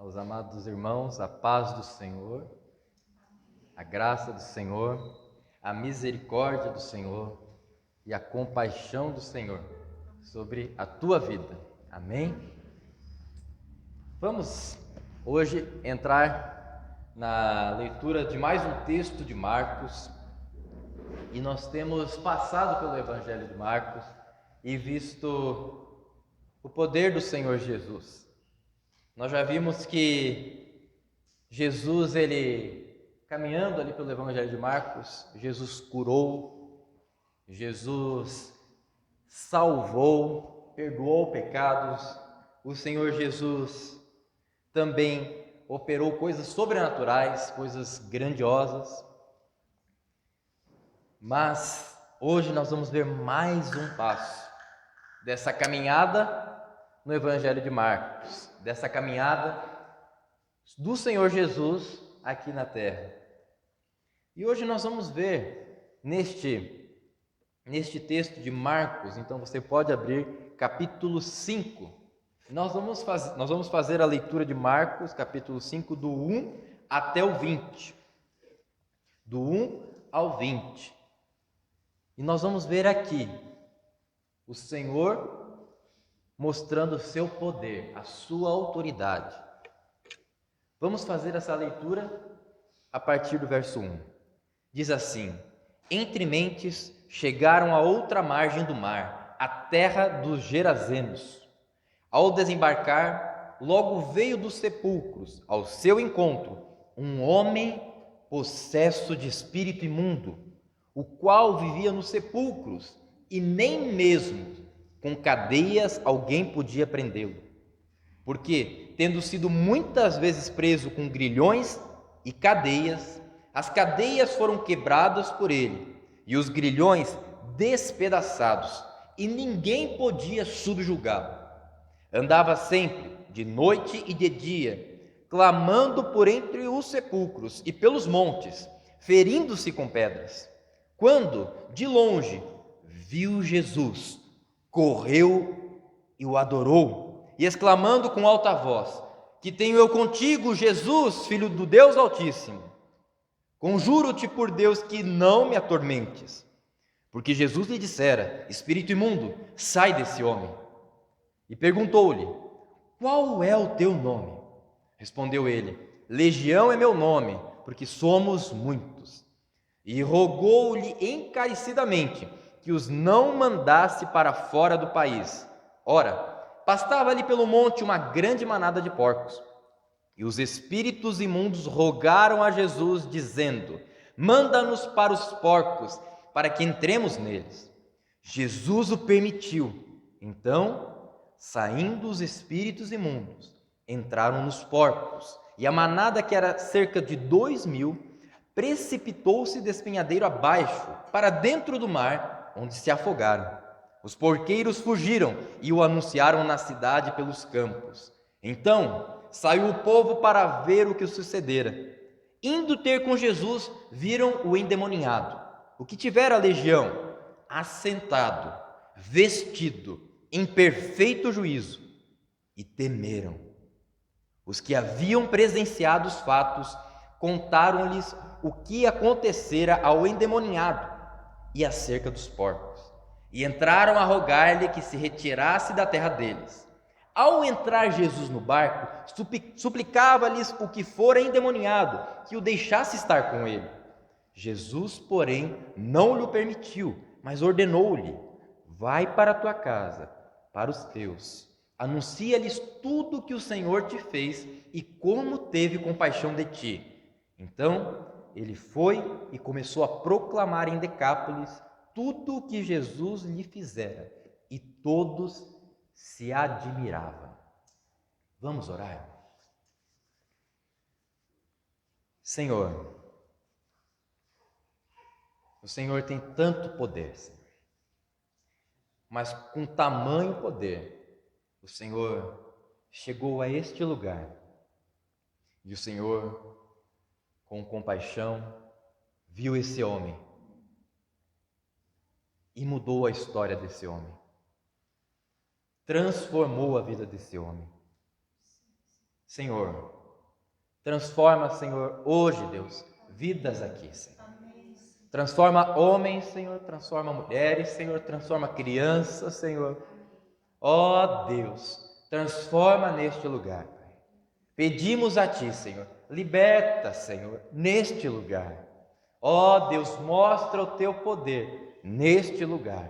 Aos amados irmãos, a paz do Senhor, a graça do Senhor, a misericórdia do Senhor e a compaixão do Senhor sobre a tua vida. Amém? Vamos hoje entrar na leitura de mais um texto de Marcos, e nós temos passado pelo Evangelho de Marcos e visto o poder do Senhor Jesus. Nós já vimos que Jesus, ele caminhando ali pelo Evangelho de Marcos, Jesus curou, Jesus salvou, perdoou pecados, o Senhor Jesus também operou coisas sobrenaturais, coisas grandiosas. Mas hoje nós vamos ver mais um passo dessa caminhada no Evangelho de Marcos, dessa caminhada do Senhor Jesus aqui na terra. E hoje nós vamos ver neste texto de Marcos, então você pode abrir capítulo 5. Nós vamos fazer a leitura de Marcos, capítulo 5, do 1 até o 20. Do 1 ao 20. E nós vamos ver aqui o Senhor mostrando o seu poder, a sua autoridade. Vamos fazer essa leitura a partir do verso 1. Diz assim: Entre mentes chegaram à outra margem do mar, a terra dos Gerazenos. Ao desembarcar, logo veio dos sepulcros ao seu encontro um homem possesso de espírito imundo, o qual vivia nos sepulcros, e nem mesmo com cadeias alguém podia prendê-lo. Porque, tendo sido muitas vezes preso com grilhões e cadeias, as cadeias foram quebradas por ele, e os grilhões despedaçados, e ninguém podia subjugá-lo. Andava sempre, de noite e de dia, clamando por entre os sepulcros e pelos montes, ferindo-se com pedras. Quando, de longe, viu Jesus, correu e o adorou, e exclamando com alta voz: Que tenho eu contigo, Jesus, Filho do Deus Altíssimo? Conjuro-te por Deus que não me atormentes. Porque Jesus lhe dissera: Espírito imundo, sai desse homem. E perguntou-lhe: Qual é o teu nome? Respondeu ele: Legião é meu nome, porque somos muitos. E rogou-lhe encarecidamente que os não mandasse para fora do país. Ora, pastava ali pelo monte uma grande manada de porcos. E os espíritos imundos rogaram a Jesus, dizendo: Manda-nos para os porcos, para que entremos neles. Jesus o permitiu. Então, saindo os espíritos imundos, entraram nos porcos, e a manada, que era cerca de 2.000, precipitou-se despenhadeiro abaixo, para dentro do mar, onde se afogaram. Os porqueiros fugiram e o anunciaram na cidade pelos campos. Então saiu o povo para ver o que sucedera. Indo ter com Jesus, viram o endemoniado, o que tivera a legião, assentado, vestido, em perfeito juízo, e temeram. Os que haviam presenciado os fatos contaram-lhes o que acontecera ao endemoniado e acerca dos porcos, e entraram a rogar-lhe que se retirasse da terra deles. Ao entrar Jesus no barco, suplicava-lhes o que fora endemoniado que o deixasse estar com ele. Jesus, porém, não lhe permitiu, mas ordenou-lhe: Vai para a tua casa, para os teus, anuncia-lhes tudo o que o Senhor te fez e como teve compaixão de ti. Então ele foi e começou a proclamar em Decápolis tudo o que Jesus lhe fizera, e todos se admiravam. Vamos orar? Senhor, o Senhor tem tanto poder, Senhor, mas com tamanho poder, o Senhor chegou a este lugar, e o Senhor, com compaixão, viu esse homem e mudou a história desse homem, transformou a vida desse homem. Senhor. Transforma, Senhor, hoje, Deus, vidas aqui, Senhor. Transforma homens, Senhor, transforma mulheres, Senhor, transforma crianças, Senhor. Ó Deus, transforma neste lugar, Pai. Pedimos a Ti, Senhor, liberta, Senhor, neste lugar. Ó Deus, mostra o Teu poder neste lugar,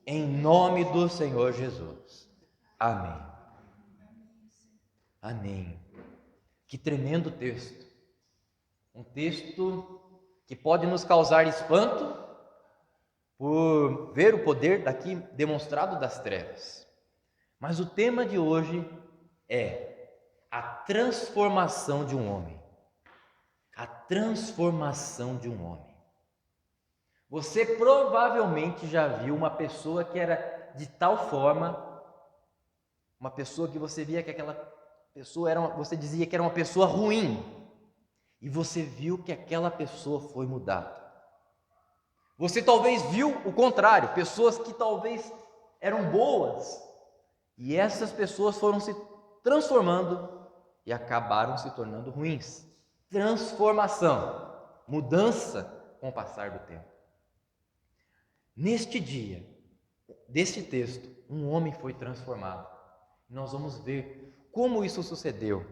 em nome do Senhor Jesus. Amém. Amém. Que tremendo texto. Um texto que pode nos causar espanto por ver o poder daqui demonstrado das trevas. Mas o tema de hoje é a transformação de um homem. A transformação de um homem. Você provavelmente já viu uma pessoa que era de tal forma, uma pessoa que você via que aquela pessoa você dizia que era uma pessoa ruim, e você viu que aquela pessoa foi mudada. Você talvez viu o contrário, pessoas que talvez eram boas, e essas pessoas foram se transformando e acabaram se tornando ruins. Transformação, mudança com o passar do tempo. Neste dia, deste texto, um homem foi transformado. Nós vamos ver como isso sucedeu.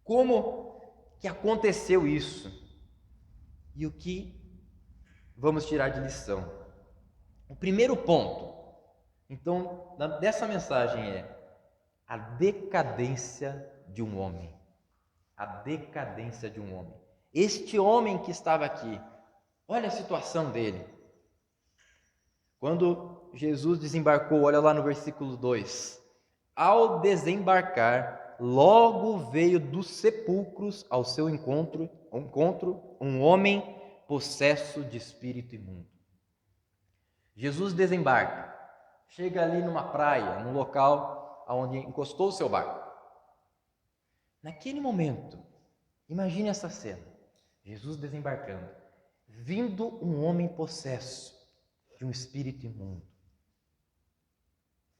Como que aconteceu isso? E o que vamos tirar de lição? O primeiro ponto, então, dessa mensagem é a decadência de um homem. A decadência de um homem. Este homem que estava aqui, olha a situação dele. Quando Jesus desembarcou, olha lá no versículo 2. Ao desembarcar, logo veio dos sepulcros ao seu encontro um homem possesso de espírito imundo. Jesus desembarca, chega ali numa praia, num local onde encostou o seu barco. Naquele momento, imagine essa cena, Jesus desembarcando, vindo um homem possesso de um espírito imundo.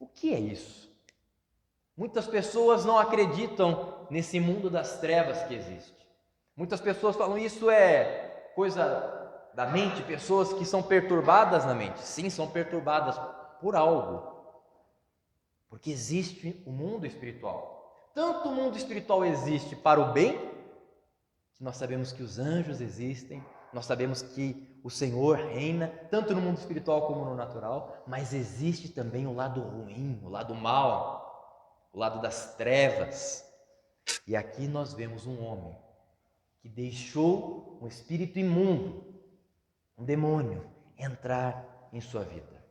O que é isso? Muitas pessoas não acreditam nesse mundo das trevas que existe. Muitas pessoas falam isso é coisa da mente, pessoas que são perturbadas na mente. Sim, são perturbadas por algo. Porque existe o mundo espiritual. Tanto o mundo espiritual existe para o bem, que nós sabemos que os anjos existem, nós sabemos que o Senhor reina, tanto no mundo espiritual como no natural, mas existe também o lado ruim, o lado mau, o lado das trevas. E aqui nós vemos um homem que deixou um espírito imundo, um demônio, entrar em sua vida.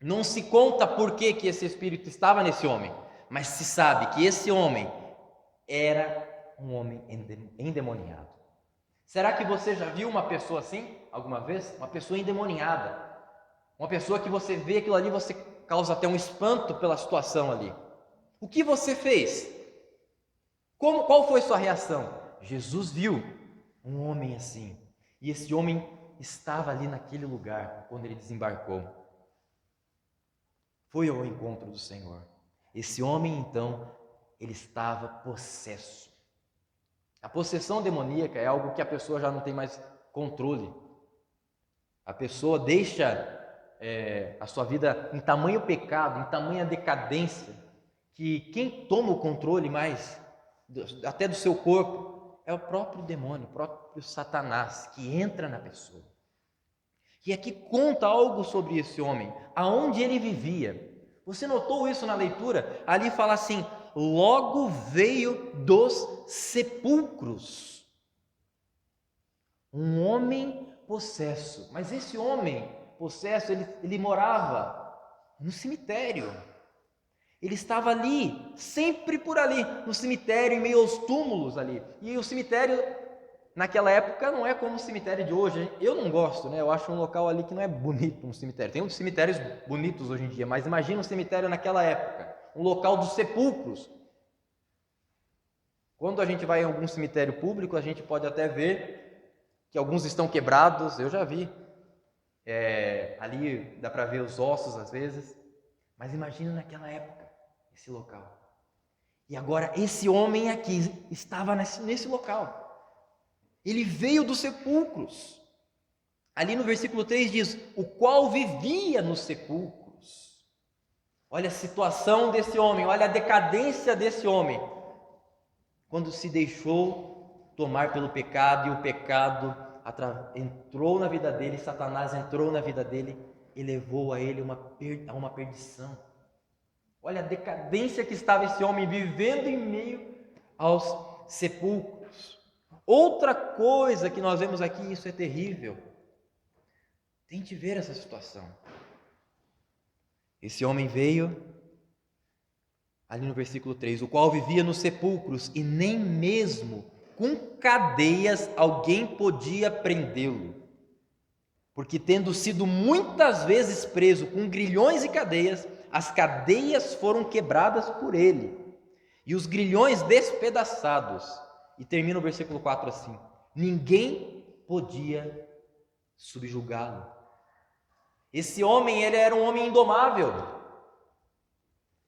Não se conta por que esse espírito estava nesse homem, mas se sabe que esse homem era um homem endemoniado. Será que você já viu uma pessoa assim, alguma vez? Uma pessoa endemoniada. Uma pessoa que você vê aquilo ali, você causa até um espanto pela situação ali. O que você fez? Qual foi sua reação? Jesus viu um homem assim. E esse homem estava ali naquele lugar quando ele desembarcou. Foi ao encontro do Senhor. Esse homem, então, ele estava possesso. A possessão demoníaca é algo que a pessoa já não tem mais controle. A pessoa deixa a sua vida em tamanho pecado, em tamanha decadência, que quem toma o controle mais, até do seu corpo, é o próprio demônio, o próprio Satanás, que entra na pessoa. E aqui conta algo sobre esse homem, aonde ele vivia. Você notou isso na leitura? Ali fala assim: logo veio dos sepulcros. Um homem possesso. Mas esse homem possesso, ele morava no cemitério. Ele estava ali, sempre por ali, no cemitério, em meio aos túmulos ali. E o cemitério, naquela época, não é como o cemitério de hoje. Eu não gosto, né? Eu acho um local ali que não é bonito, um cemitério. Tem uns cemitérios bonitos hoje em dia, mas imagina um cemitério naquela época, um local dos sepulcros. Quando a gente vai em algum cemitério público, a gente pode até ver que alguns estão quebrados. Eu já vi. Ali dá para ver os ossos às vezes. Mas imagina naquela época, esse local. E agora esse homem aqui estava nesse local. Ele veio dos sepulcros. Ali no versículo 3 diz: o qual vivia nos sepulcros. Olha a situação desse homem, olha a decadência desse homem, quando se deixou tomar pelo pecado, e o pecado entrou na vida dele, Satanás entrou na vida dele e levou a ele a uma perdição. Olha a decadência que estava esse homem vivendo em meio aos sepulcros. Outra coisa que nós vemos aqui, isso é terrível. Tente ver essa situação. Esse homem veio, ali no versículo 3, o qual vivia nos sepulcros, e nem mesmo com cadeias alguém podia prendê-lo, porque tendo sido muitas vezes preso com grilhões e cadeias, as cadeias foram quebradas por ele, e os grilhões despedaçados. E termina o versículo 4 assim: ninguém podia subjugá-lo. Esse homem, ele era um homem indomável.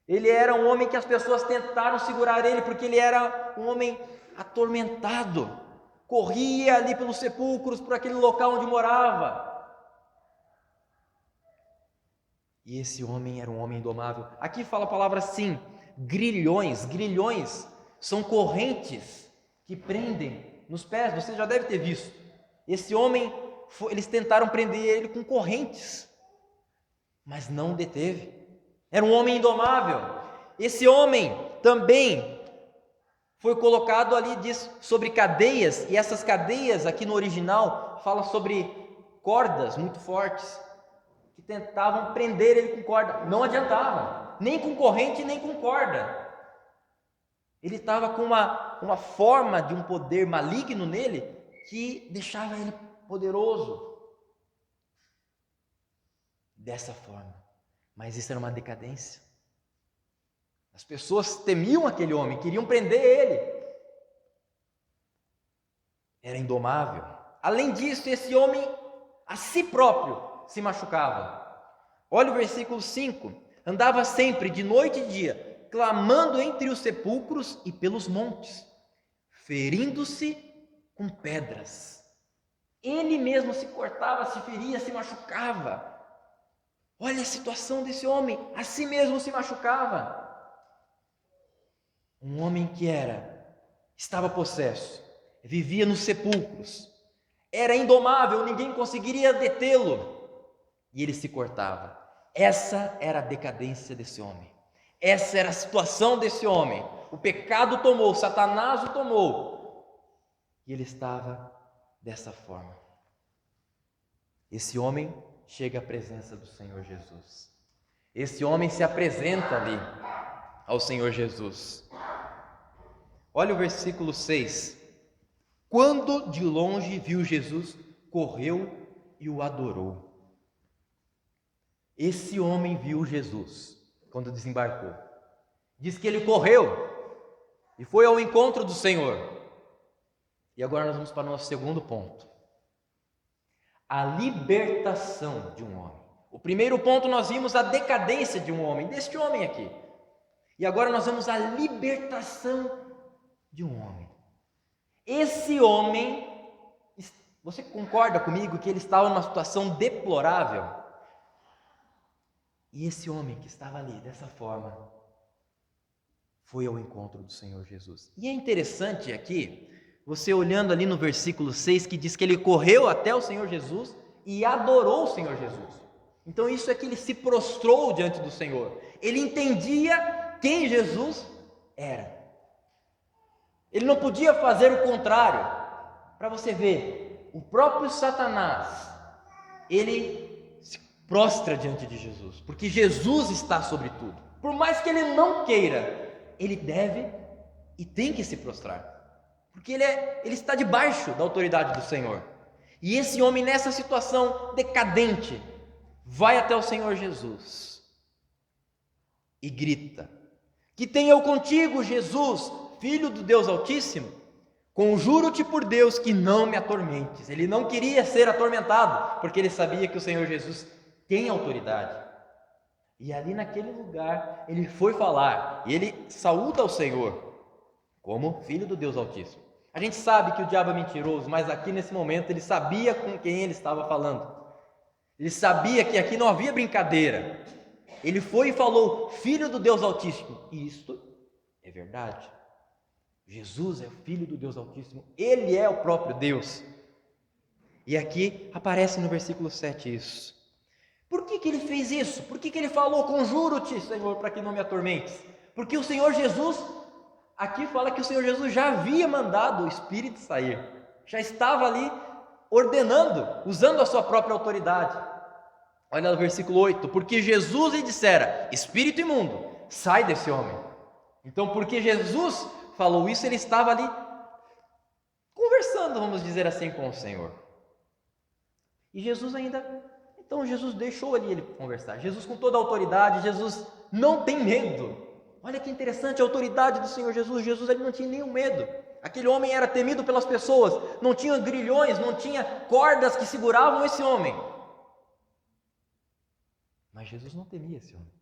Ele era um homem que as pessoas tentaram segurar ele, porque ele era um homem atormentado. Corria ali pelos sepulcros, por aquele local onde morava. E esse homem era um homem indomável. Aqui fala a palavra assim, grilhões. Grilhões são correntes que prendem nos pés. Você já deve ter visto. Esse homem, eles tentaram prender ele com correntes, mas não deteve. Era um homem indomável. Esse homem também foi colocado ali, diz, sobre cadeias, e essas cadeias aqui no original fala sobre cordas muito fortes, que tentavam prender ele com corda. Não adiantava, nem com corrente, nem com corda. Ele estava com uma forma de um poder maligno nele, que deixava ele poderoso. Dessa forma. Mas isso era uma decadência. As pessoas temiam aquele homem, queriam prender ele. Era indomável. Além disso, esse homem a si próprio se machucava. Olha o versículo 5. Andava sempre, de noite e dia, clamando entre os sepulcros e pelos montes, ferindo-se com pedras. Ele mesmo se cortava, se feria, se machucava. Olha a situação desse homem, a si mesmo se machucava. Um homem que estava possesso, vivia nos sepulcros, era indomável, ninguém conseguiria detê-lo, e ele se cortava. Essa era a decadência desse homem, essa era a situação desse homem. O pecado tomou, Satanás o tomou, e ele estava dessa forma. Esse homem chega à presença do Senhor Jesus. Esse homem se apresenta ali ao Senhor Jesus. Olha o versículo 6. Quando de longe viu Jesus, correu e o adorou. Esse homem viu Jesus quando desembarcou. Diz que ele correu e foi ao encontro do Senhor. E agora nós vamos para o nosso segundo ponto. A libertação de um homem. O primeiro ponto nós vimos a decadência de um homem, deste homem aqui. E agora nós vemos a libertação de um homem. Esse homem, você concorda comigo que ele estava numa situação deplorável? E esse homem que estava ali dessa forma, foi ao encontro do Senhor Jesus. E é interessante aqui, você olhando ali no versículo 6, que diz que ele correu até o Senhor Jesus e adorou o Senhor Jesus. Então isso é que ele se prostrou diante do Senhor. Ele entendia quem Jesus era. Ele não podia fazer o contrário. Para você ver, o próprio Satanás, ele se prostra diante de Jesus, porque Jesus está sobre tudo. Por mais que ele não queira, ele deve e tem que se prostrar, porque ele está debaixo da autoridade do Senhor. E esse homem, nessa situação decadente, vai até o Senhor Jesus e grita: que tenha eu contigo, Jesus, Filho do Deus Altíssimo, conjuro-te por Deus que não me atormentes. Ele não queria ser atormentado, porque ele sabia que o Senhor Jesus tem autoridade. E ali naquele lugar, ele foi falar, e ele saúda ao Senhor como filho do Deus Altíssimo. A gente sabe que o diabo é mentiroso, mas aqui nesse momento ele sabia com quem ele estava falando. Ele sabia que aqui não havia brincadeira. Ele foi e falou, filho do Deus Altíssimo. E isto é verdade. Jesus é o filho do Deus Altíssimo. Ele é o próprio Deus. E aqui aparece no versículo 7 isso. Por que ele fez isso? Por que ele falou, conjuro-te, Senhor, para que não me atormentes? Porque o Senhor Jesus, aqui fala que o Senhor Jesus já havia mandado o Espírito sair. Já estava ali ordenando, usando a sua própria autoridade. Olha no versículo 8, porque Jesus lhe dissera, espírito imundo, sai desse homem. Então, porque Jesus falou isso, ele estava ali conversando, vamos dizer assim, com o Senhor. E Jesus então Jesus deixou ali ele conversar. Jesus com toda a autoridade, Jesus não tem medo. Olha que interessante a autoridade do Senhor Jesus. Jesus ele não tinha nenhum medo. Aquele homem era temido pelas pessoas, não tinha grilhões, não tinha cordas que seguravam esse homem. Mas Jesus não temia esse homem.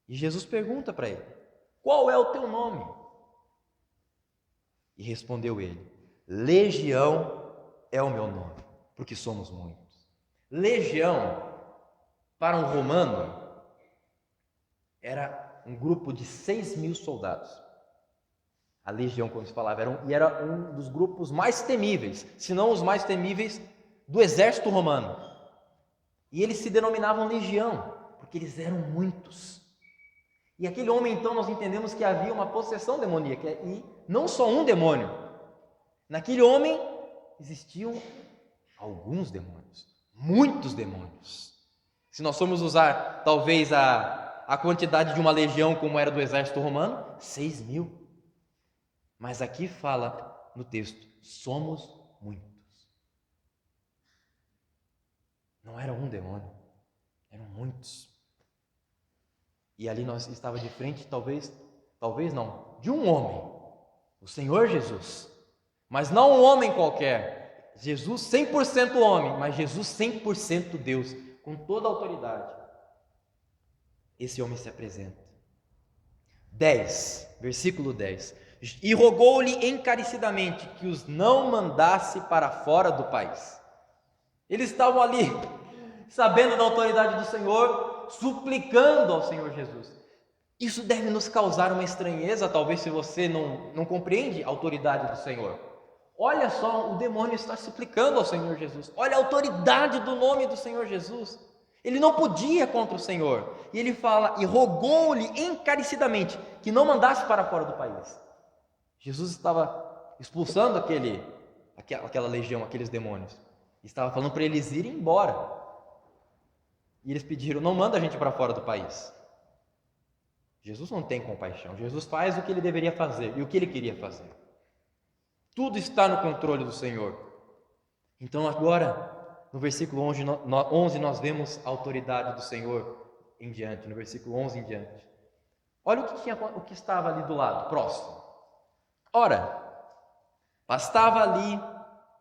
E Jesus pergunta para ele, qual é o teu nome? E respondeu ele, Legião é o meu nome, porque somos muitos. Legião, para um romano, era um grupo de 6.000 soldados. A legião, como se falava, era um dos grupos mais temíveis, se não os mais temíveis, do exército romano. E eles se denominavam legião, porque eles eram muitos. E aquele homem, então, nós entendemos que havia uma possessão demoníaca, e não só um demônio. Naquele homem existiam alguns demônios, muitos demônios. Se nós formos usar, talvez, a quantidade de uma legião, como era do exército romano, 6.000. Mas aqui fala no texto, somos muitos. Não era um demônio, eram muitos. E ali nós estava de frente, talvez não, de um homem, o Senhor Jesus. Mas não um homem qualquer, Jesus 100% homem, mas Jesus 100% Deus, com toda a autoridade. Esse homem se apresenta. 10, versículo 10. E rogou-lhe encarecidamente que os não mandasse para fora do país. Eles estavam ali, sabendo da autoridade do Senhor, suplicando ao Senhor Jesus. Isso deve nos causar uma estranheza, talvez, se você não compreende a autoridade do Senhor. Olha só, o demônio está suplicando ao Senhor Jesus. Olha a autoridade do nome do Senhor Jesus. Ele não podia contra o Senhor. E ele fala, e rogou-lhe encarecidamente que não mandasse para fora do país. Jesus estava expulsando aquela legião, aqueles demônios. Estava falando para eles irem embora. E eles pediram, não manda a gente para fora do país. Jesus não tem compaixão. Jesus faz o que ele deveria fazer e o que ele queria fazer. Tudo está no controle do Senhor. Então agora, no versículo 11 nós vemos a autoridade do Senhor em diante, no versículo 11 em diante. Olha o que estava ali do lado, próximo. Ora, pastava ali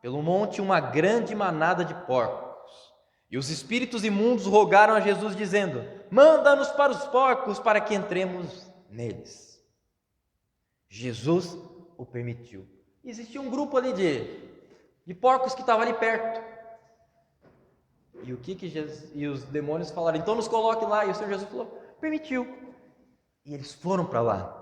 pelo monte uma grande manada de porcos. E os espíritos imundos rogaram a Jesus, dizendo, manda-nos para os porcos, para que entremos neles. Jesus o permitiu. Existia um grupo ali de porcos que estava ali perto. E o que Jesus, e os demônios falaram, então nos coloque lá. E o Senhor Jesus falou, permitiu. E eles foram para lá.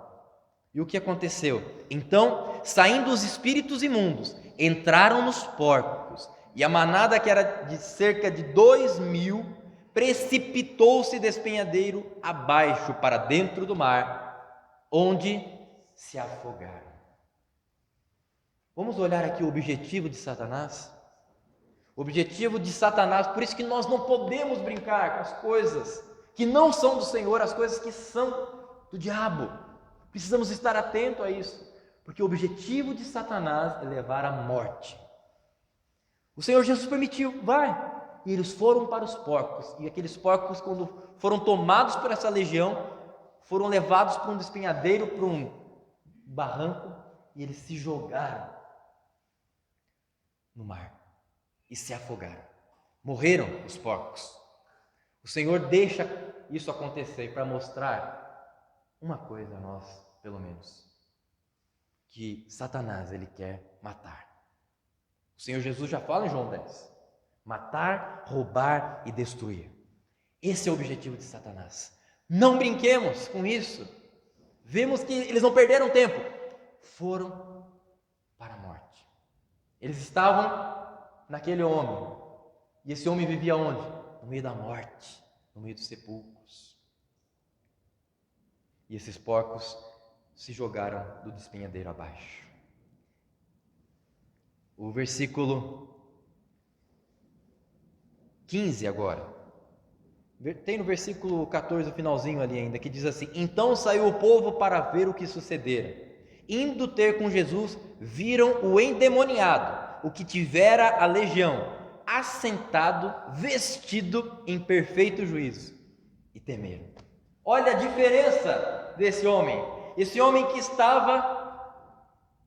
E o que aconteceu? Então, saindo os espíritos imundos, entraram nos porcos, e a manada, que era de cerca de 2.000, precipitou-se despenhadeiro abaixo para dentro do mar, onde se afogaram. Vamos olhar aqui o objetivo de Satanás? O objetivo de Satanás, por isso que nós não podemos brincar com as coisas que não são do Senhor, as coisas que são do diabo. Precisamos estar atentos a isso, porque o objetivo de Satanás é levar à morte. O Senhor Jesus permitiu, vai. E eles foram para os porcos, e aqueles porcos, quando foram tomados por essa legião, foram levados para um despenhadeiro, para um barranco, e eles se jogaram no mar e se afogaram. Morreram os porcos. O Senhor deixa isso acontecer para mostrar uma coisa a nós, pelo menos, que Satanás ele quer matar. O Senhor Jesus já fala em João 10: matar, roubar e destruir. Esse é o objetivo de Satanás. Não brinquemos com isso. Vemos que eles não perderam tempo, foram para a morte. Eles estavam naquele homem, e esse homem vivia onde? No meio da morte, no meio dos sepulcros. E esses porcos se jogaram do despenhadeiro abaixo. O versículo 15 agora. Tem no versículo 14, o finalzinho ali ainda, que diz assim: então saiu o povo para ver o que sucedera. Indo ter com Jesus, viram o endemoniado, o que tivera a legião, assentado, vestido em perfeito juízo, e temeram. Olha a diferença desse homem. Esse homem que estava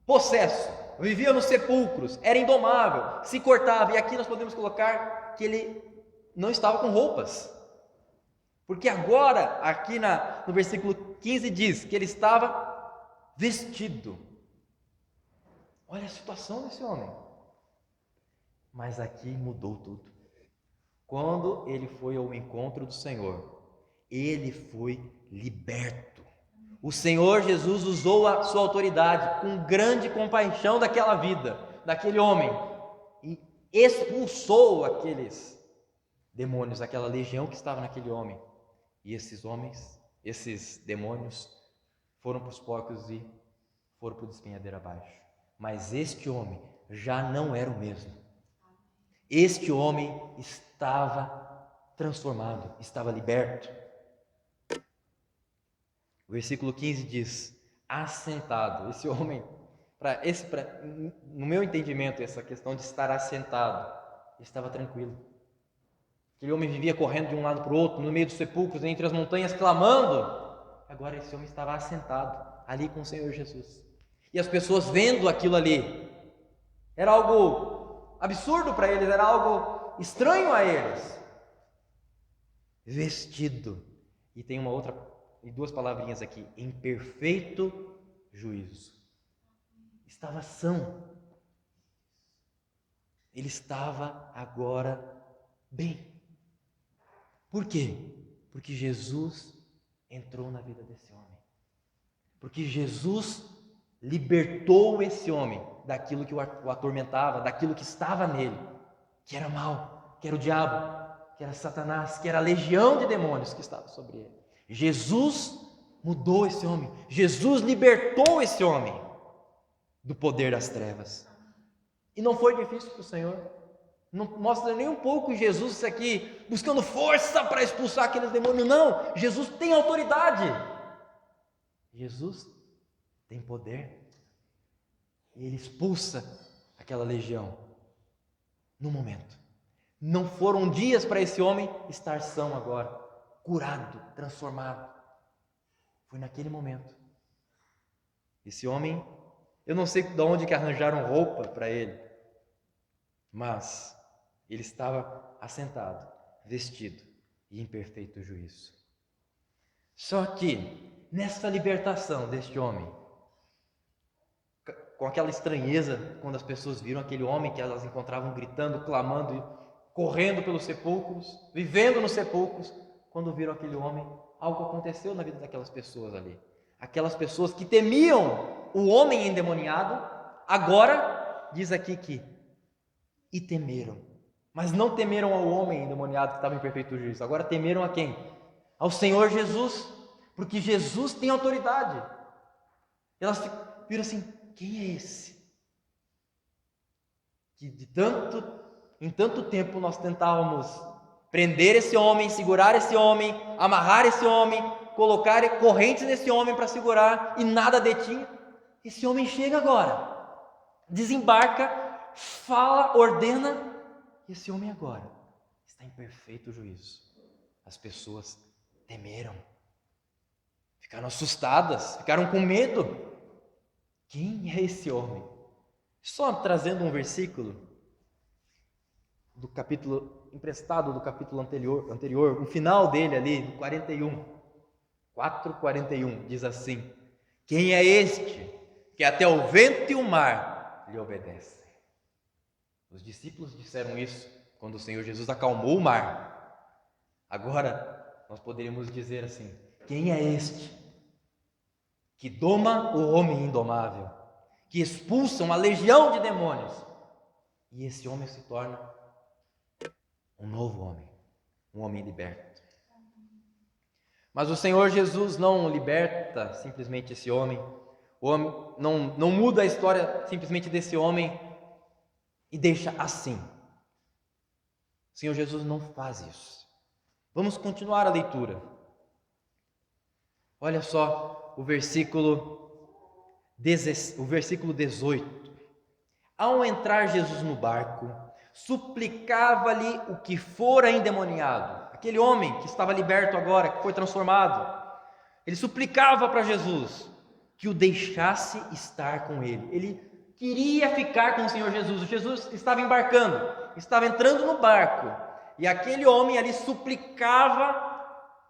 possesso, vivia nos sepulcros, era indomável, se cortava, e aqui nós podemos colocar que ele não estava com roupas, porque agora, aqui no versículo 15 diz que ele estava vestido. Olha a situação desse homem. Mas aqui mudou tudo. Quando ele foi ao encontro do Senhor, ele foi liberto. O Senhor Jesus usou a sua autoridade com grande compaixão daquela vida, daquele homem, e expulsou aqueles demônios, aquela legião que estava naquele homem. E esses demônios foram para os porcos e foram para o despenhadeiro abaixo. Mas este homem já não era o mesmo. Este homem estava transformado, estava liberto. O versículo 15 diz: assentado. Esse homem, no meu entendimento, essa questão de estar assentado, estava tranquilo. Aquele homem vivia correndo de um lado para o outro, no meio dos sepulcros, entre as montanhas, clamando. Agora esse homem estava assentado ali com o Senhor Jesus. E as pessoas vendo aquilo ali, era algo absurdo para eles, era algo estranho a eles. Vestido. E tem duas palavrinhas aqui: em perfeito juízo. Estava são. Ele estava agora bem. Por quê? Porque Jesus entrou na vida desse homem. Porque Jesus libertou esse homem daquilo que o atormentava, daquilo que estava nele, que era mal, que era o diabo, que era Satanás, que era a legião de demônios que estava sobre ele. Jesus mudou esse homem. Jesus libertou esse homem do poder das trevas. E não foi difícil para o Senhor. Não mostra nem um pouco Jesus aqui buscando força para expulsar aqueles demônios. Não, Jesus tem autoridade. Jesus tem poder. E ele expulsa aquela legião no momento. Não foram dias para esse homem estar são agora, curado, transformado. Foi naquele momento. Esse homem, eu não sei de onde que arranjaram roupa para ele, mas ele estava assentado, vestido e em perfeito juízo. Só que, nessa libertação deste homem, com aquela estranheza, quando as pessoas viram aquele homem que elas encontravam gritando, clamando, correndo pelos sepulcros, vivendo nos sepulcros, quando viram aquele homem, algo aconteceu na vida daquelas pessoas ali. Aquelas pessoas que temiam o homem endemoniado, agora, diz aqui que, e temeram. Mas não temeram ao homem endemoniado que estava em perfeito juízo. Agora temeram a quem? Ao Senhor Jesus. Porque Jesus tem autoridade. Elas viram assim: quem é esse? Que em tanto tempo nós tentávamos prender esse homem, segurar esse homem, amarrar esse homem, colocar correntes nesse homem para segurar, e nada detinha. Esse homem chega agora, desembarca, fala, ordena. E esse homem agora está em perfeito juízo. As pessoas temeram, ficaram assustadas, ficaram com medo. Quem é esse homem? Só trazendo um versículo do capítulo emprestado do capítulo anterior, o final dele ali, no 41, 4:41, diz assim: quem é este que até o vento e o mar lhe obedecem? Os discípulos disseram isso quando o Senhor Jesus acalmou o mar. Agora, nós poderíamos dizer assim: quem é este que doma o homem indomável, que expulsa uma legião de demônios? E esse homem se torna um novo homem, um homem liberto. Mas o Senhor Jesus não liberta simplesmente esse homem, o homem não muda a história simplesmente desse homem e deixa assim. O Senhor Jesus não faz isso. Vamos continuar a leitura. Olha só o versículo 18. Ao entrar Jesus no barco, suplicava-lhe o que fora endemoniado, aquele homem que estava liberto agora, que foi transformado. Ele suplicava para Jesus que o deixasse estar com ele. Ele queria ficar com o Senhor Jesus. O Jesus estava embarcando, estava entrando no barco, e aquele homem ali suplicava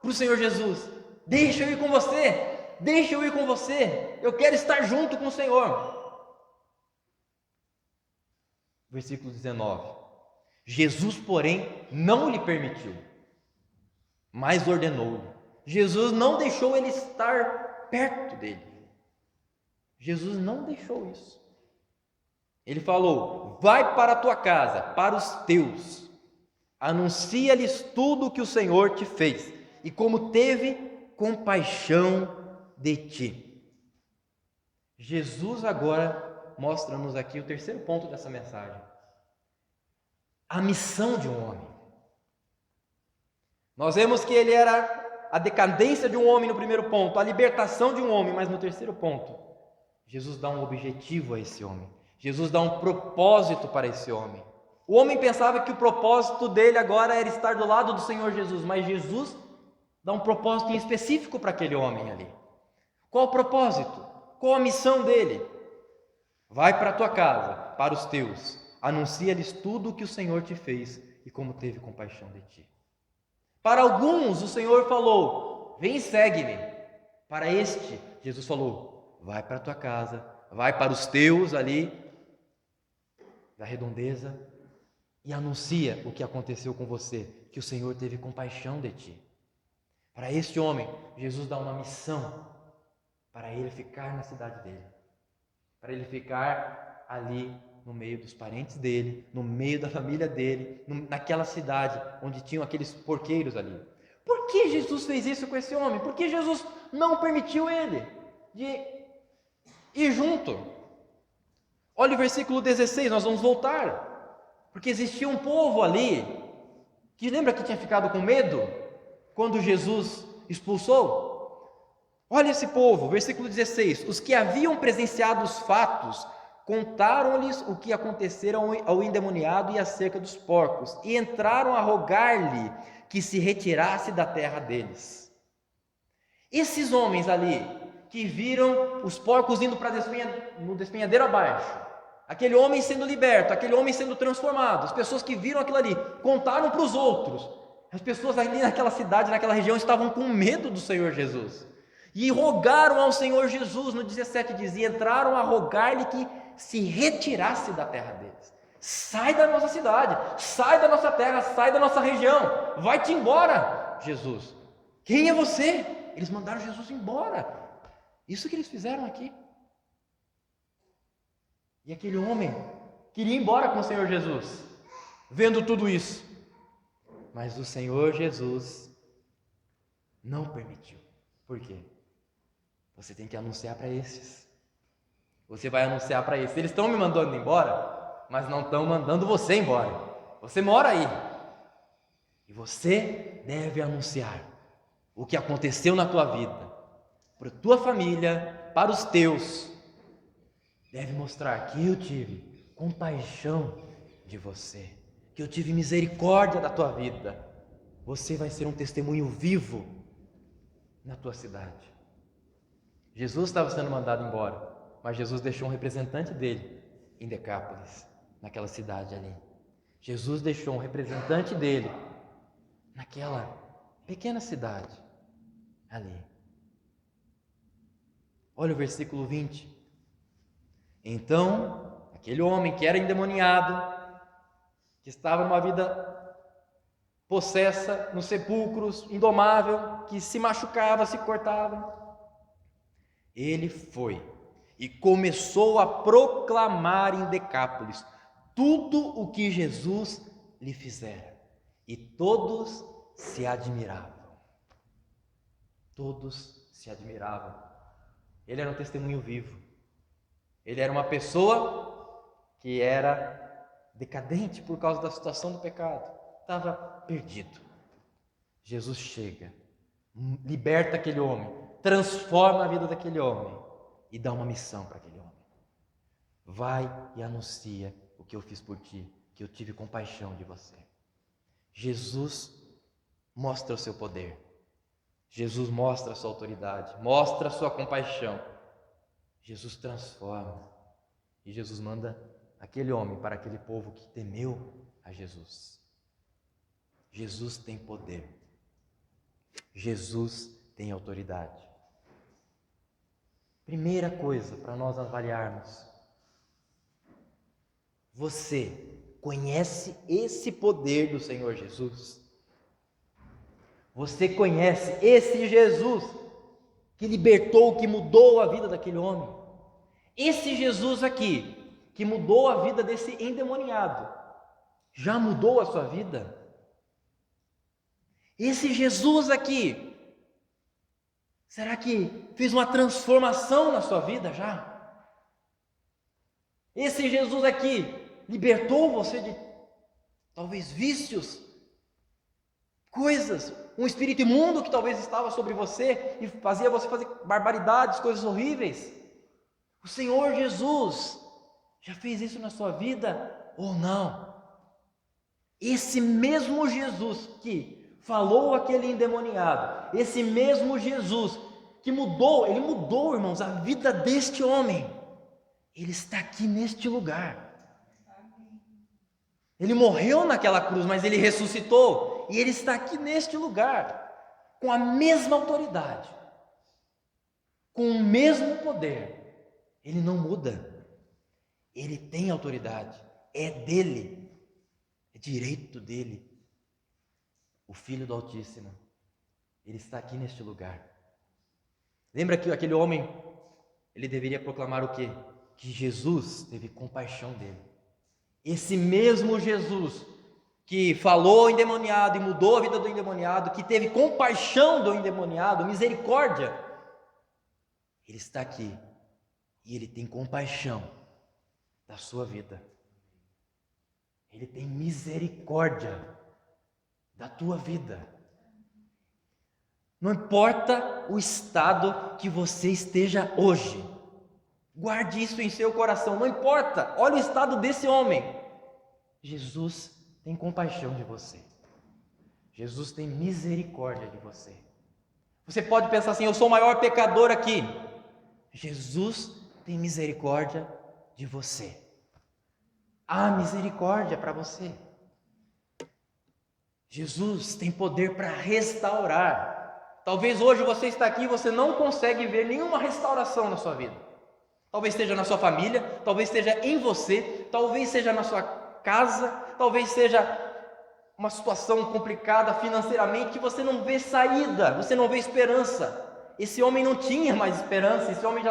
para o Senhor Jesus: deixa eu ir com você, deixa eu ir com você, eu quero estar junto com o Senhor. Versículo 19: Jesus, porém, não lhe permitiu, mas ordenou-lhe. Jesus não deixou ele estar perto dele. Jesus não deixou isso. Ele falou: vai para a tua casa, para os teus, anuncia-lhes tudo o que o Senhor te fez e como teve compaixão de ti. Jesus agora mostra-nos aqui o terceiro ponto dessa mensagem: a missão de um homem. Nós vemos que ele era a decadência de um homem no primeiro ponto, a libertação de um homem, mas no terceiro ponto, Jesus dá um objetivo a esse homem. Jesus dá um propósito para esse homem. O homem pensava que o propósito dele agora era estar do lado do Senhor Jesus, mas Jesus dá um propósito em específico para aquele homem ali. Qual o propósito? Qual a missão dele? Vai para a tua casa, para os teus, anuncia-lhes tudo o que o Senhor te fez e como teve compaixão de ti. Para alguns o Senhor falou: vem e segue-me. Para este, Jesus falou: vai para a tua casa, vai para os teus ali da redondeza e anuncia o que aconteceu com você, que o Senhor teve compaixão de ti. Para este homem, Jesus dá uma missão para ele ficar na cidade dele, para ele ficar ali no meio dos parentes dele, no meio da família dele, naquela cidade onde tinham aqueles porqueiros ali. Por que Jesus fez isso com esse homem? Por que Jesus não permitiu ele de ir junto? Olha o versículo 16, nós vamos voltar, porque existia um povo ali, que lembra que tinha ficado com medo, quando Jesus expulsou? Olha esse povo, versículo 16, os que haviam presenciado os fatos, contaram-lhes o que acontecera ao endemoniado e acerca dos porcos, e entraram a rogar-lhe que se retirasse da terra deles. Esses homens ali, que viram os porcos indo no despenhadeiro abaixo, aquele homem sendo liberto, aquele homem sendo transformado, as pessoas que viram aquilo ali, contaram para os outros. As pessoas ali naquela cidade, naquela região, estavam com medo do Senhor Jesus, e rogaram ao Senhor Jesus, no 17 dizia, entraram a rogar-lhe que se retirasse da terra deles. Sai da nossa cidade, sai da nossa terra, sai da nossa região, vai-te embora, Jesus. Quem é você? Eles mandaram Jesus embora. Isso que eles fizeram aqui. E aquele homem queria ir embora com o Senhor Jesus, vendo tudo isso. Mas o Senhor Jesus não permitiu. Por quê? Você tem que anunciar para esses. Você vai anunciar para esses. Eles estão me mandando embora, mas não estão mandando você embora. Você mora aí. E você deve anunciar o que aconteceu na tua vida, para a tua família, para os teus. Deve mostrar que eu tive compaixão de você, que eu tive misericórdia da tua vida. Você vai ser um testemunho vivo na tua cidade. Jesus estava sendo mandado embora, mas Jesus deixou um representante dele em Decápolis, naquela cidade ali. Jesus deixou um representante dele naquela pequena cidade ali. Olha o versículo 20. Então, aquele homem que era endemoniado, que estava numa vida possessa, nos sepulcros, indomável, que se machucava, se cortava, ele foi e começou a proclamar em Decápolis tudo o que Jesus lhe fizera. E todos se admiravam. Todos se admiravam. Ele era um testemunho vivo. Ele era uma pessoa que era decadente por causa da situação do pecado. Estava perdido. Jesus chega, liberta aquele homem, transforma a vida daquele homem e dá uma missão para aquele homem. Vai e anuncia o que eu fiz por ti, que eu tive compaixão de você. Jesus mostra o seu poder. Jesus mostra a sua autoridade, mostra a sua compaixão. Jesus transforma. E Jesus manda aquele homem para aquele povo que temeu a Jesus. Jesus tem poder. Jesus tem autoridade. Primeira coisa para nós avaliarmos: você conhece esse poder do Senhor Jesus? Você conhece esse Jesus que libertou, que mudou a vida daquele homem? Esse Jesus aqui, que mudou a vida desse endemoniado, já mudou a sua vida? Esse Jesus aqui, será que fez uma transformação na sua vida já? Esse Jesus aqui libertou você de talvez vícios, coisas, um espírito imundo que talvez estava sobre você e fazia você fazer barbaridades, coisas horríveis? O Senhor Jesus já fez isso na sua vida ou não? Esse mesmo Jesus que falou aquele endemoniado, esse mesmo Jesus que mudou, ele mudou, irmãos, a vida deste homem, ele está aqui neste lugar. Ele morreu naquela cruz, mas ele ressuscitou e ele está aqui neste lugar, com a mesma autoridade, com o mesmo poder. Ele não muda, ele tem autoridade, é dele, é direito dele. O Filho do Altíssimo, ele está aqui neste lugar. Lembra que aquele homem, ele deveria proclamar o quê? Que Jesus teve compaixão dele. Esse mesmo Jesus que falou ao endemoniado e mudou a vida do endemoniado, que teve compaixão do endemoniado, misericórdia, ele está aqui e ele tem compaixão da sua vida. Ele tem misericórdia da tua vida. Não importa o estado que você esteja hoje, guarde isso em seu coração, não importa, olha o estado desse homem. Jesus tem compaixão de você. Jesus tem misericórdia de você. Você pode pensar assim: eu sou o maior pecador aqui. Jesus tem misericórdia de você. Há misericórdia para você. Jesus tem poder para restaurar. Talvez hoje você está aqui e você não consegue ver nenhuma restauração na sua vida. Talvez esteja na sua família, talvez esteja em você, talvez seja na sua casa, talvez seja uma situação complicada financeiramente que você não vê saída, você não vê esperança. Esse homem não tinha mais esperança, esse homem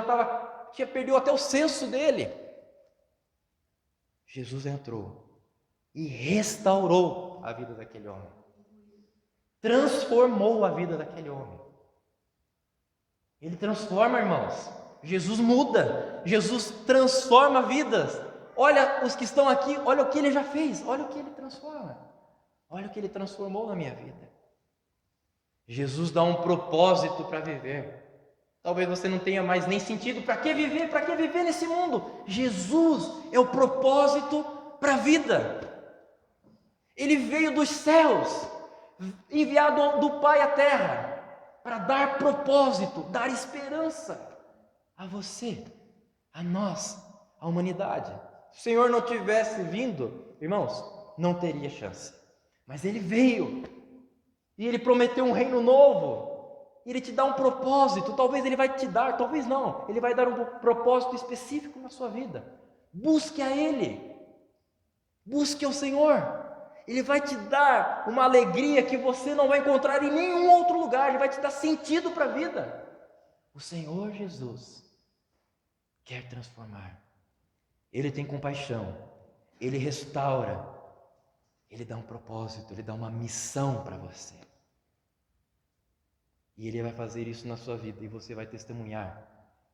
tinha perdido até o senso dele. Jesus entrou e restaurou a vida daquele homem, transformou a vida daquele homem. Ele transforma, irmãos. Jesus muda, Jesus transforma vidas. Olha os que estão aqui, olha o que ele já fez, olha o que ele transforma, olha o que ele transformou na minha vida. Jesus dá um propósito para viver. Talvez você não tenha mais nem sentido. Para que viver? Para que viver nesse mundo? Jesus é o propósito para a vida. Ele veio dos céus, enviado do Pai à terra, para dar propósito, dar esperança a você, a nós, a humanidade. Se o Senhor não tivesse vindo, irmãos, não teria chance. Mas ele veio, e ele prometeu um reino novo, ele te dá um propósito. Talvez ele vai te dar, talvez não, ele vai dar um propósito específico na sua vida. Busque a ele, busque ao Senhor. Ele vai te dar uma alegria que você não vai encontrar em nenhum outro lugar. Ele vai te dar sentido para a vida. O Senhor Jesus quer transformar. Ele tem compaixão. Ele restaura. Ele dá um propósito. Ele dá uma missão para você. E Ele vai fazer isso na sua vida. E você vai testemunhar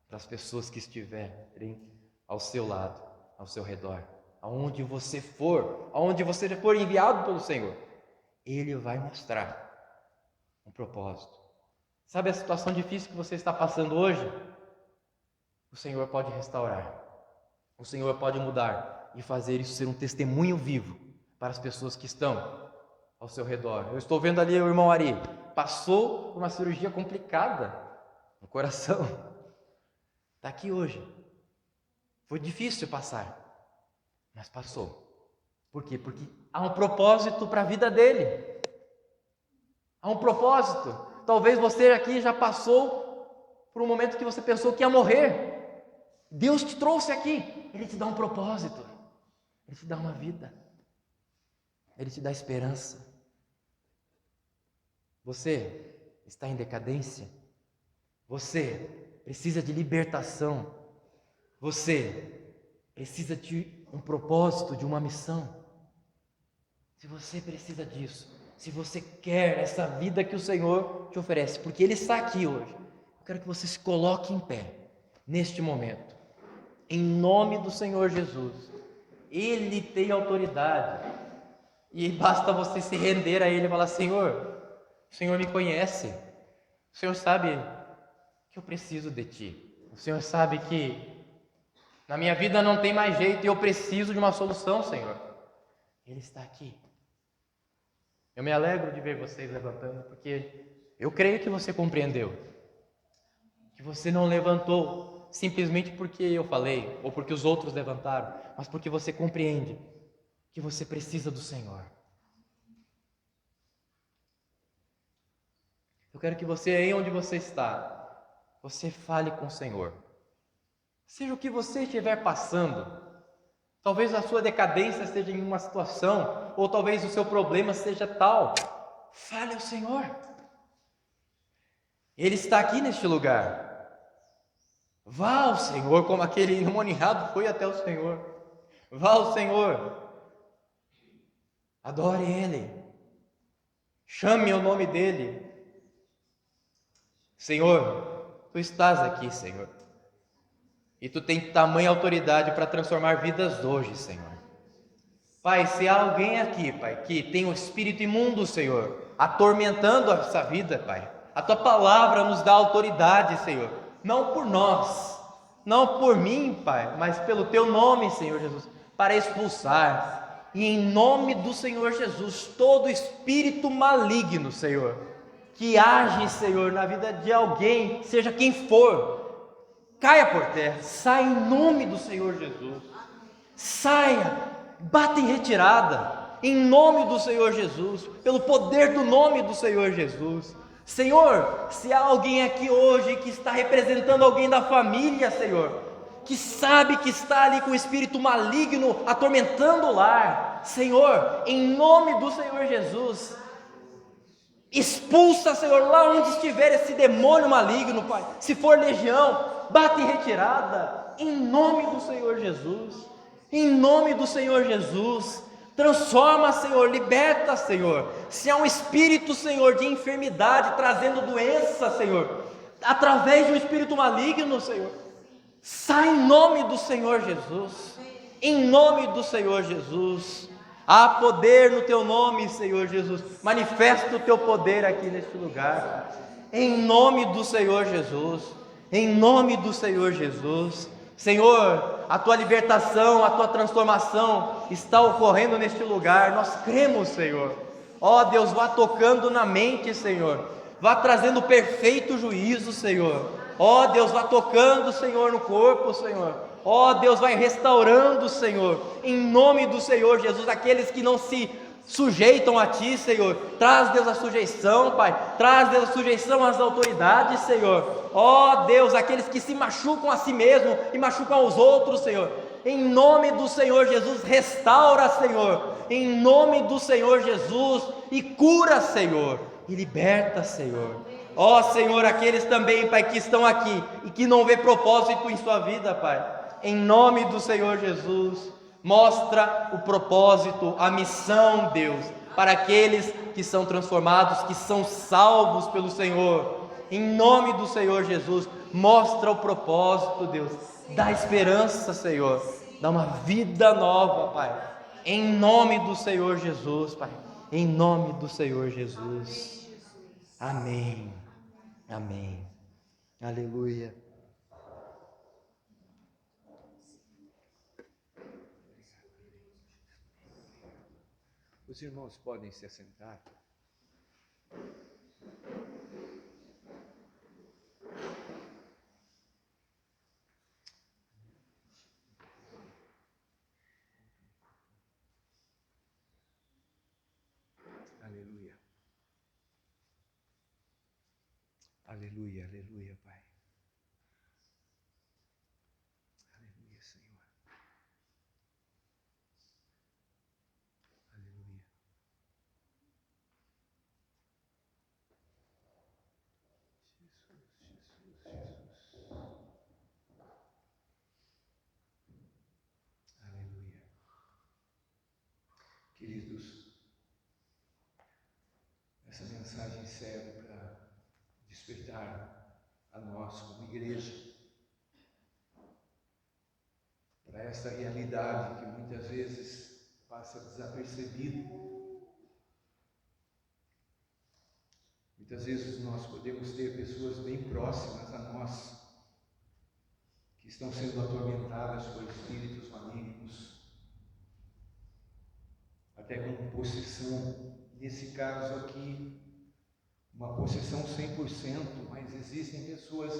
para as pessoas que estiverem ao seu lado, ao seu redor. Aonde você for enviado pelo Senhor, Ele vai mostrar um propósito. Sabe a situação difícil que você está passando hoje? O Senhor pode restaurar. O Senhor pode mudar e fazer isso ser um testemunho vivo para as pessoas que estão ao seu redor. Eu estou vendo ali o irmão Ari, passou por uma cirurgia complicada no coração. Está aqui hoje. Foi difícil passar. Mas passou. Por quê? Porque há um propósito para a vida dele. Há um propósito. Talvez você aqui já passou por um momento que você pensou que ia morrer. Deus te trouxe aqui. Ele te dá um propósito. Ele te dá uma vida. Ele te dá esperança. Você está em decadência. Você precisa de libertação. Você precisa de um propósito, de uma missão. Se você precisa disso, se você quer essa vida que o Senhor te oferece, porque Ele está aqui hoje, eu quero que você se coloque em pé, neste momento, em nome do Senhor Jesus. Ele tem autoridade, e basta você se render a Ele e falar: Senhor, o Senhor me conhece, o Senhor sabe que eu preciso de Ti, o Senhor sabe que na minha vida não tem mais jeito e eu preciso de uma solução, Senhor. Ele está aqui. Eu me alegro de ver vocês levantando, porque eu creio que você compreendeu. Que você não levantou simplesmente porque eu falei, ou porque os outros levantaram, mas porque você compreende que você precisa do Senhor. Eu quero que você, aí onde você está, você fale com o Senhor. Seja o que você estiver passando, talvez a sua decadência esteja em uma situação, ou talvez o seu problema seja tal, fale ao Senhor. Ele está aqui neste lugar. Vá ao Senhor, como aquele endemoniado foi até o Senhor. Vá ao Senhor. Adore Ele. Chame o nome dEle. Senhor, Tu estás aqui, Senhor. E Tu tem tamanha autoridade para transformar vidas hoje, Senhor. Pai, se há alguém aqui, Pai, que tem um espírito imundo, Senhor, atormentando essa vida, Pai, a Tua palavra nos dá autoridade, Senhor, não por nós, não por mim, Pai, mas pelo Teu nome, Senhor Jesus, para expulsar, e em nome do Senhor Jesus, todo espírito maligno, Senhor, que age, Senhor, na vida de alguém, seja quem for, caia por terra, saia em nome do Senhor Jesus, saia, bata em retirada, em nome do Senhor Jesus, pelo poder do nome do Senhor Jesus. Senhor, se há alguém aqui hoje que está representando alguém da família, Senhor, que sabe que está ali com o espírito maligno atormentando o lar, Senhor, em nome do Senhor Jesus, expulsa, Senhor, lá onde estiver esse demônio maligno, Pai, se for legião, bate em retirada, em nome do Senhor Jesus, em nome do Senhor Jesus, transforma, Senhor, liberta, Senhor, se há um espírito, Senhor, de enfermidade, trazendo doença, Senhor, através de um espírito maligno, Senhor, sai em nome do Senhor Jesus, em nome do Senhor Jesus, há poder no Teu nome, Senhor Jesus, manifesta o Teu poder aqui neste lugar, em nome do Senhor Jesus, em nome do Senhor Jesus. Senhor, a Tua libertação, a Tua transformação está ocorrendo neste lugar, nós cremos, Senhor. Ó Deus, vá tocando na mente, Senhor, vá trazendo perfeito juízo, Senhor. Ó Deus, vá tocando, Senhor, no corpo, Senhor. Ó Deus, vai restaurando, Senhor, em nome do Senhor Jesus, aqueles que não se sujeitam a Ti, Senhor. Traz, Deus, a sujeição, Pai. Traz, Deus, a sujeição às autoridades, Senhor. Ó Deus, aqueles que se machucam a si mesmo e machucam aos outros, Senhor. Em nome do Senhor Jesus, restaura, Senhor. Em nome do Senhor Jesus, e cura, Senhor, e liberta, Senhor. Ó Senhor, aqueles também, Pai, que estão aqui e que não vê propósito em sua vida, Pai. Em nome do Senhor Jesus, mostra o propósito, a missão, Deus, para aqueles que são transformados, que são salvos pelo Senhor. Em nome do Senhor Jesus, mostra o propósito, Deus, dá esperança, Senhor, dá uma vida nova, Pai. Em nome do Senhor Jesus, Pai. Em nome do Senhor Jesus. Amém. Amém. Aleluia. Os irmãos podem se assentar. Aleluia. Aleluia, aleluia, Pai. Aleluia, Senhor. Aleluia. Jesus. Aleluia. Queridos, essa mensagem serve para despertar a nós como igreja para essa realidade que muitas vezes passa desapercebida. Muitas vezes nós podemos ter pessoas bem próximas a nós que estão sendo atormentadas por espíritos malignos, até com possessão. Nesse caso aqui, uma possessão 100%, mas existem pessoas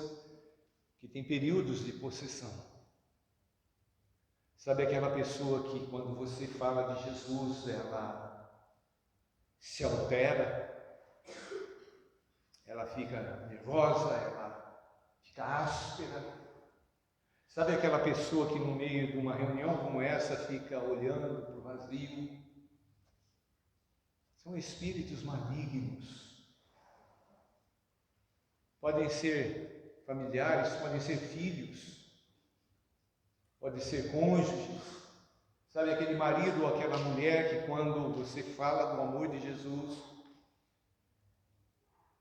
que têm períodos de possessão. Sabe aquela pessoa que quando você fala de Jesus, ela se altera, ela fica nervosa, ela fica áspera. Sabe aquela pessoa que no meio de uma reunião como essa fica olhando para o vazio? São espíritos malignos. Podem ser familiares, podem ser filhos, podem ser cônjuges. Sabe aquele marido ou aquela mulher que quando você fala do amor de Jesus,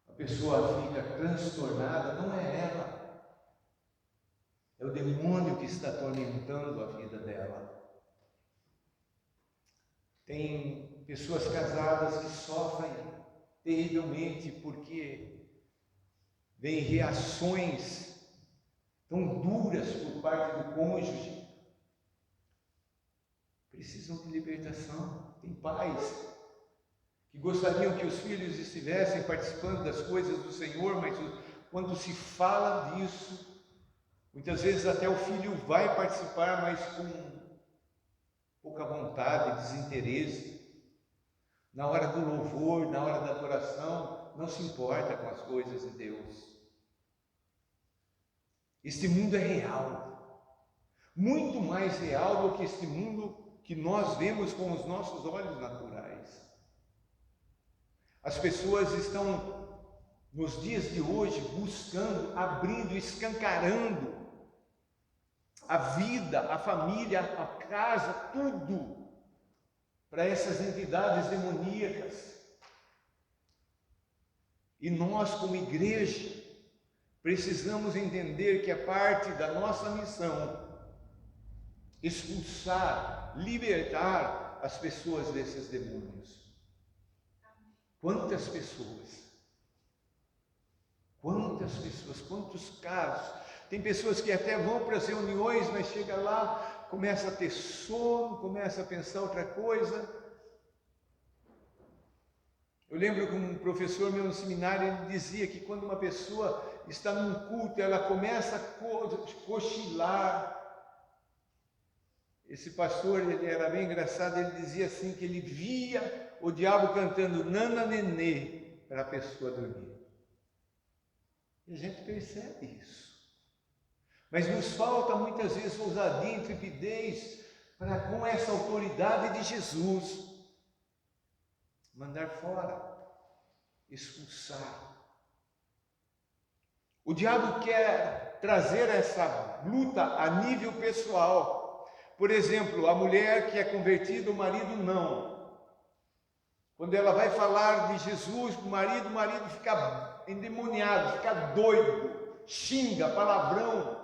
a pessoa fica transtornada? Não é ela, é o demônio que está atormentando a vida dela. Tem pessoas casadas que sofrem terrivelmente porque vêm reações tão duras por parte do cônjuge. Precisam de libertação. Tem pais que gostariam que os filhos estivessem participando das coisas do Senhor, mas quando se fala disso, muitas vezes até o filho vai participar, mas com pouca vontade, desinteresse. Na hora do louvor, na hora da adoração, não se importa com as coisas de Deus. Este mundo é real, muito mais real do que este mundo que nós vemos com os nossos olhos naturais. As pessoas estão, nos dias de hoje, buscando, abrindo, escancarando a vida, a família, a casa, tudo para essas entidades demoníacas. E nós, como igreja, precisamos entender que é parte da nossa missão expulsar, libertar as pessoas desses demônios. Quantas pessoas, quantos casos. Tem pessoas que até vão para as reuniões, mas chega lá, começa a ter sono, começa a pensar outra coisa. Eu lembro que um professor meu no seminário, ele dizia que quando uma pessoa está num culto, ela começa a cochilar, Esse pastor, ele era bem engraçado, ele dizia assim que ele via o diabo cantando Nana Nenê para a pessoa dormir. E a gente percebe isso. Mas nos falta muitas vezes ousadia, intrepidez para, com essa autoridade de Jesus, mandar fora, expulsar. O diabo quer trazer essa luta a nível pessoal. Por exemplo, a mulher que é convertida, o marido não. Quando ela vai falar de Jesus para o marido fica endemoniado, fica doido, xinga, palavrão.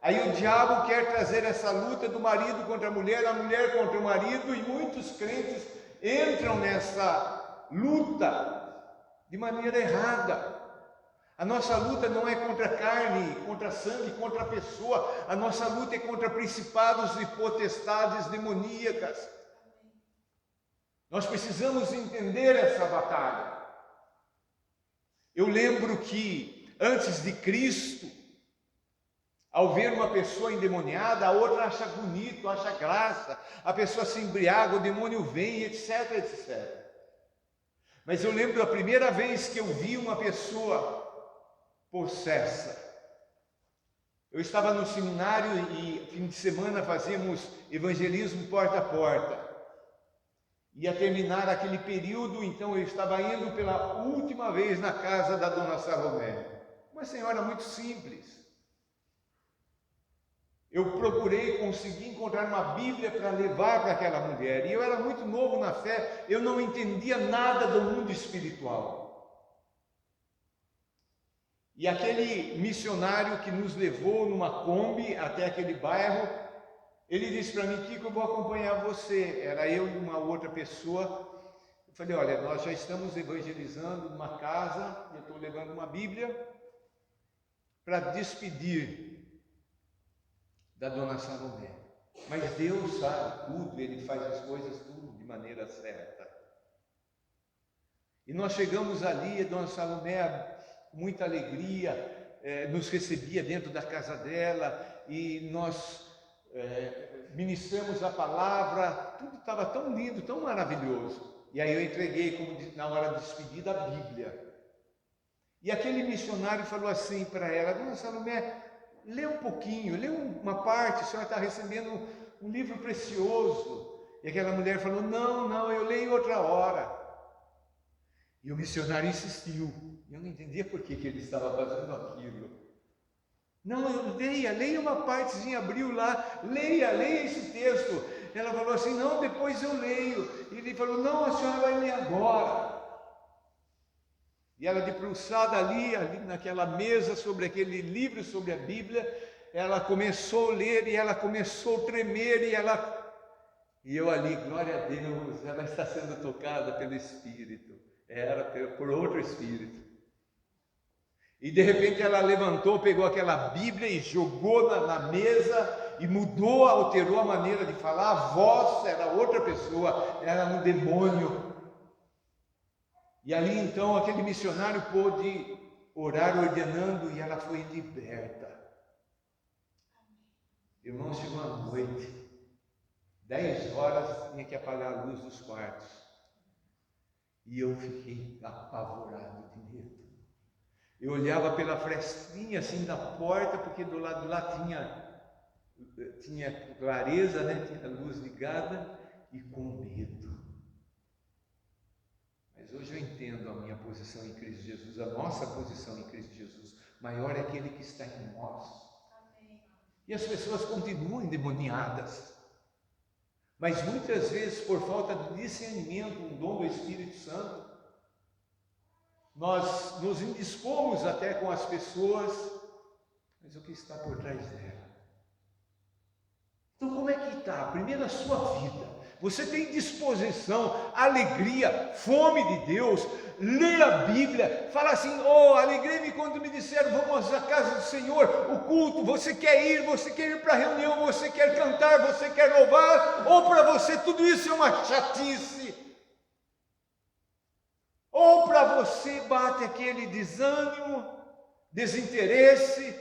Aí o diabo quer trazer essa luta do marido contra a mulher contra o marido, e muitos crentes entram nessa luta de maneira errada. A nossa luta não é contra a carne, contra sangue, contra a pessoa. A nossa luta é contra principados e potestades demoníacas. Nós precisamos entender essa batalha. Eu lembro que antes de Cristo, ao ver uma pessoa endemoniada, a outra acha bonito, acha graça, a pessoa se embriaga, o demônio vem, etc, etc. Mas eu lembro a primeira vez que eu vi uma pessoa possessa. Eu estava no seminário e fim de semana fazíamos evangelismo porta a porta. Ia terminar aquele período, então eu estava indo pela última vez na casa da dona Salomé. Uma senhora muito simples. Eu procurei conseguir encontrar uma Bíblia para levar para aquela mulher. E eu era muito novo na fé, eu não entendia nada do mundo espiritual. E aquele missionário que nos levou numa Kombi até aquele bairro, ele disse para mim: Kiko, eu vou acompanhar você. Era eu e uma outra pessoa. Eu falei: olha, nós já estamos evangelizando numa casa, eu estou levando uma Bíblia para despedir da dona Salomé. Mas Deus sabe tudo, Ele faz as coisas tudo de maneira certa. E nós chegamos ali, a dona Salomé, com muita alegria, nos recebia dentro da casa dela, e nós ministramos a palavra, tudo estava tão lindo, tão maravilhoso. E aí eu entreguei, como na hora de despedida, a Bíblia. E aquele missionário falou assim para ela: dona Salomé, lê um pouquinho, lê uma parte, a senhora está recebendo um livro precioso. E aquela mulher falou: não, eu leio outra hora. E o missionário insistiu. Eu não entendia por que ele estava fazendo aquilo. Não, leia uma partezinha, abriu lá, leia esse texto. Ela falou assim: não, depois eu leio. E ele falou: não, a senhora vai ler agora. E ela, debruçada ali naquela mesa, sobre aquele livro, sobre a Bíblia, ela começou a ler e ela começou a tremer, e eu ali, glória a Deus, ela está sendo tocada pelo Espírito. Era por outro Espírito. E de repente ela levantou, pegou aquela Bíblia e jogou na mesa, e mudou, alterou a maneira de falar, a voz era outra pessoa, era um demônio. E ali então aquele missionário pôde orar ordenando, e ela foi liberta. Irmãos, chegou a noite, 10 horas, tinha que apagar a luz dos quartos, e eu fiquei apavorado de medo. Eu olhava pela frestinha assim da porta, porque do lado de lá tinha clareza, né? Tinha a luz ligada, e com medo. Mas hoje eu entendo a minha posição em Cristo Jesus, a nossa posição em Cristo Jesus. Maior é aquele que está em nós. Amém. E as pessoas continuam endemoniadas. Mas muitas vezes, por falta de discernimento, um dom do Espírito Santo, nós nos indispomos até com as pessoas, mas o que está por trás dela? Então, como é que está? Primeiro, a sua vida. Você tem disposição, alegria, fome de Deus, lê a Bíblia, fala assim: oh, alegrei-me quando me disseram, vamos à casa do Senhor, o culto, você quer ir para a reunião, você quer cantar, você quer louvar, ou para você tudo isso é uma chatice, ou para você bate aquele desânimo, desinteresse,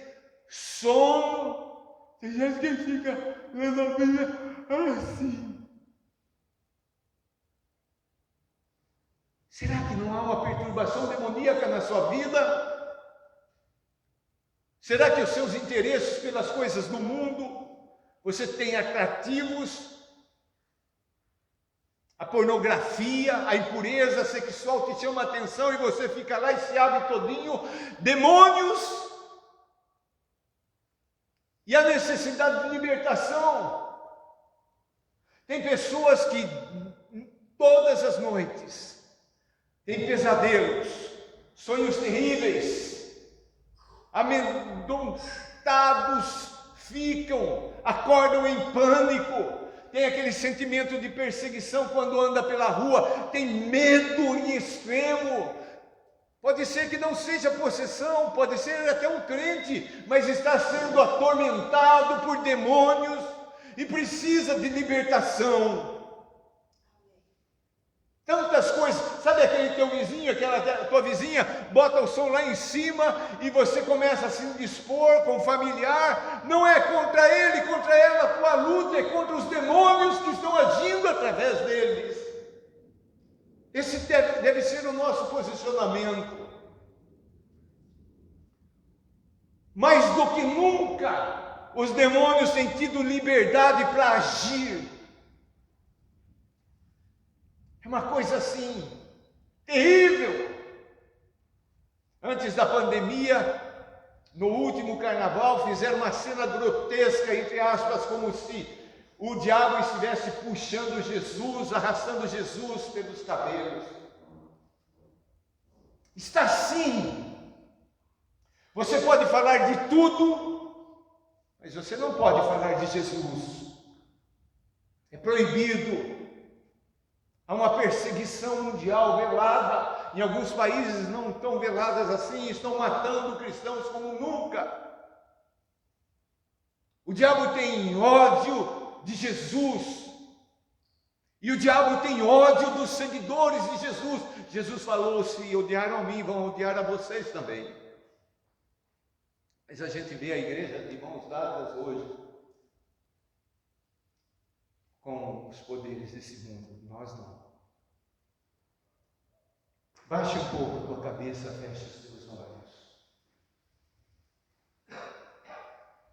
sono. Tem gente que fica lendo a Bíblia, assim. Será que não há uma perturbação demoníaca na sua vida? Será que os seus interesses pelas coisas do mundo, você tem atrativos? A pornografia, a impureza sexual te chama a atenção e você fica lá e se abre todinho. Demônios. E a necessidade de libertação. Tem pessoas que todas as noites têm pesadelos, sonhos terríveis, amedrontados ficam, acordam em pânico, tem aquele sentimento de perseguição quando anda pela rua, tem medo em extremo. Pode ser que não seja possessão, pode ser até um crente, mas está sendo atormentado por demônios e precisa de libertação. Tantas coisas, sabe aquele teu vizinho, aquela tua vizinha, bota o som lá em cima e você começa a se dispor com o familiar, não é contra ele, contra ela, a tua luta é contra os demônios que estão agindo através deles. Esse deve ser o nosso posicionamento. Mais do que nunca, os demônios têm tido liberdade para agir. É uma coisa assim, terrível. Antes da pandemia, no último carnaval, fizeram uma cena grotesca, entre aspas, como se o diabo estivesse puxando Jesus, arrastando Jesus pelos cabelos. Está assim. Você pode falar de tudo, mas você não pode falar de Jesus. É proibido. Há uma perseguição mundial velada. Em alguns países não tão veladas assim, estão matando cristãos como nunca. O diabo tem ódio de Jesus. E o diabo tem ódio dos seguidores de Jesus. Jesus falou: se odiaram a mim, vão odiar a vocês também. Mas a gente vê a igreja de mãos dadas hoje com os poderes desse mundo. Nós não. Baixe um pouco a tua cabeça, feche os teus olhos.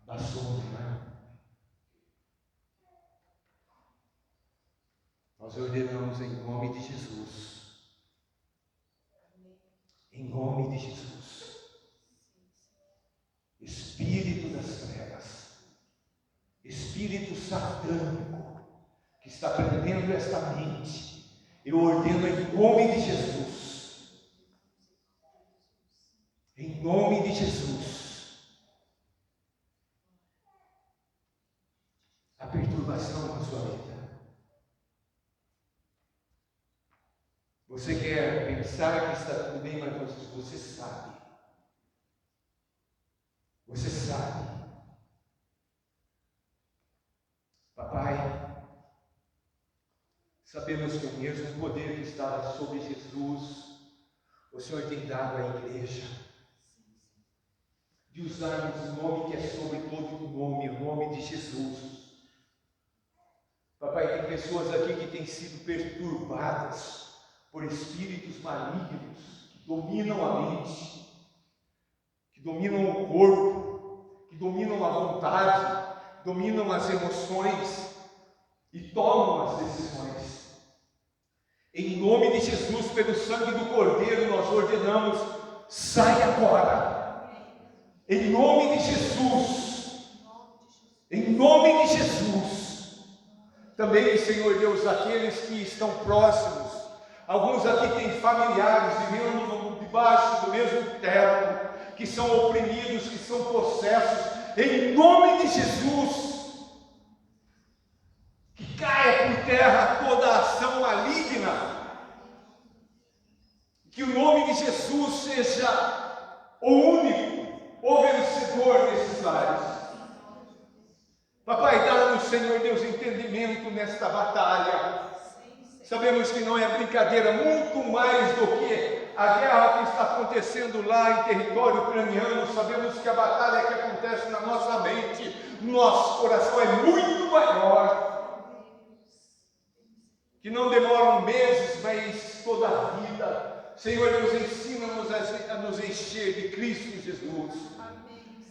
Dá sono, né? Nós ordenamos em nome de Jesus. Em nome de Jesus. Espírito das trevas, espírito satânico que está prendendo esta mente, eu ordeno em nome de Jesus, em nome de Jesus, a perturbação na sua vida. Você quer pensar que está tudo bem, mas você sabe. Você sabe. Papai, sabemos que o mesmo poder que estava sobre Jesus, o Senhor tem dado à igreja, de usarmos o nome que é sobre todo nome, o nome de Jesus. Papai, tem pessoas aqui que têm sido perturbadas por espíritos malignos que dominam a mente, que dominam o corpo, que dominam a vontade, dominam as emoções e tomam as decisões. Em nome de Jesus, pelo sangue do Cordeiro, nós ordenamos: sai agora. Em nome de Jesus. Em nome de Jesus. Também, Senhor Deus, aqueles que estão próximos, alguns aqui têm familiares vivendo debaixo do mesmo teto, que são oprimidos, que são possessos, em nome de Jesus, que caia por terra toda a ação maligna, que o nome de Jesus seja o único, o vencedor desses lares. Papai, dá-nos, Senhor Deus, entendimento nesta batalha. Sabemos que não é brincadeira, muito mais do que a guerra que está acontecendo lá em território ucraniano. Sabemos que a batalha que acontece na nossa mente, no nosso coração, é muito maior. que não demoram meses, mas toda a vida. Senhor Deus, ensina-nos a nos encher de Cristo Jesus.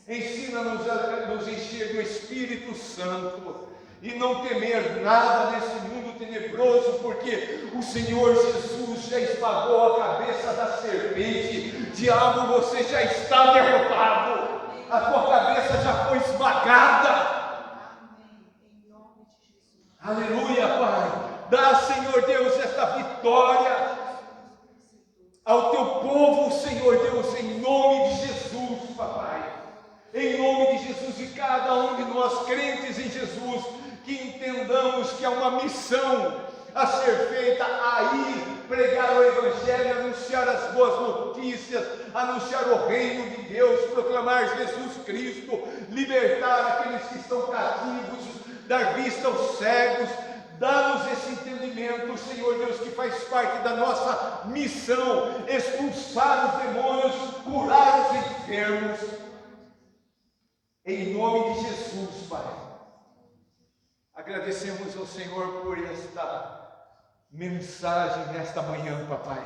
Ensina-nos a nos encher do Espírito Santo e não temer nada nesse mundo tenebroso, porque o Senhor Jesus já esmagou a cabeça da serpente. Diabo, você já está derrotado, a tua cabeça já foi esmagada. Aleluia, Pai. Dá, Senhor Deus, esta vitória ao teu povo, Senhor Deus, em nome de Jesus, Papai. Em nome de Jesus, e cada um de nós crentes em Jesus, que entendamos que há uma missão a ser feita, a ir pregar o Evangelho, anunciar as boas notícias, anunciar o reino de Deus, proclamar Jesus Cristo, libertar aqueles que estão cativos, dar vista aos cegos. Dá-nos esse entendimento, Senhor Deus, que faz parte da nossa missão, expulsar os demônios, curar os enfermos, em nome de Jesus, Pai. Agradecemos ao Senhor por esta mensagem nesta manhã, Papai,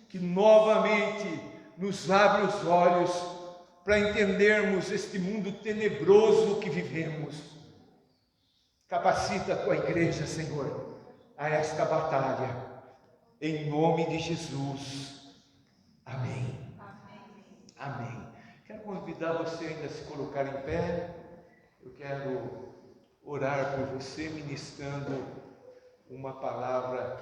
que novamente nos abre os olhos para entendermos este mundo tenebroso que vivemos. Capacita a tua igreja, Senhor, a esta batalha, em nome de Jesus. Amém. Amém. Quero convidar você ainda a se colocar em pé. Eu quero orar por você, ministrando uma palavra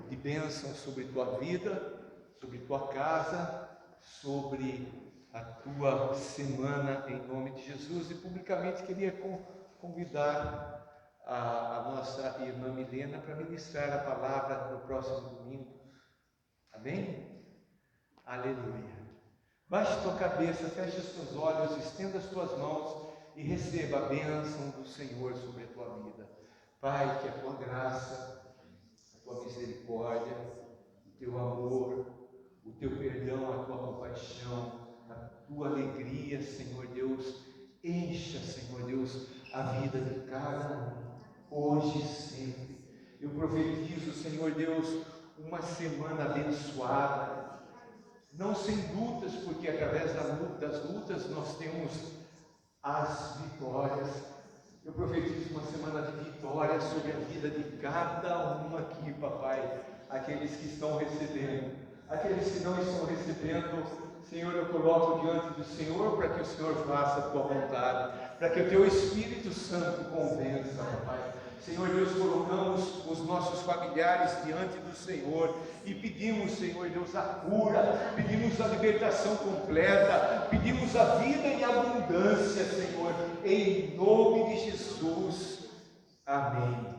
de bênção sobre tua vida, sobre tua casa, sobre a tua semana, em nome de Jesus. E publicamente queria convidar a nossa irmã Milena para ministrar a palavra no próximo domingo. Amém? Aleluia. Baixe tua cabeça, feche os teus olhos, estenda as tuas mãos e receba a bênção do Senhor sobre a tua vida. Pai, que a tua graça, a tua misericórdia, o teu amor, o teu perdão, a tua compaixão, a tua alegria, Senhor Deus, encha, Senhor Deus, a vida de cada um, hoje e sempre. Eu profetizo, Senhor Deus, uma semana abençoada, não sem lutas, porque através das lutas nós temos as vitórias. Eu profetizo uma semana de vitória sobre a vida de cada um aqui, Papai, aqueles que estão recebendo, aqueles que não estão recebendo. Senhor, eu coloco diante do Senhor para que o Senhor faça a tua vontade, para que o teu Espírito Santo convença, Papai. Senhor Deus, colocamos os nossos familiares diante do Senhor e pedimos, Senhor Deus, a cura, pedimos a libertação completa, pedimos a vida em abundância, Senhor, em nome de Jesus. Amém.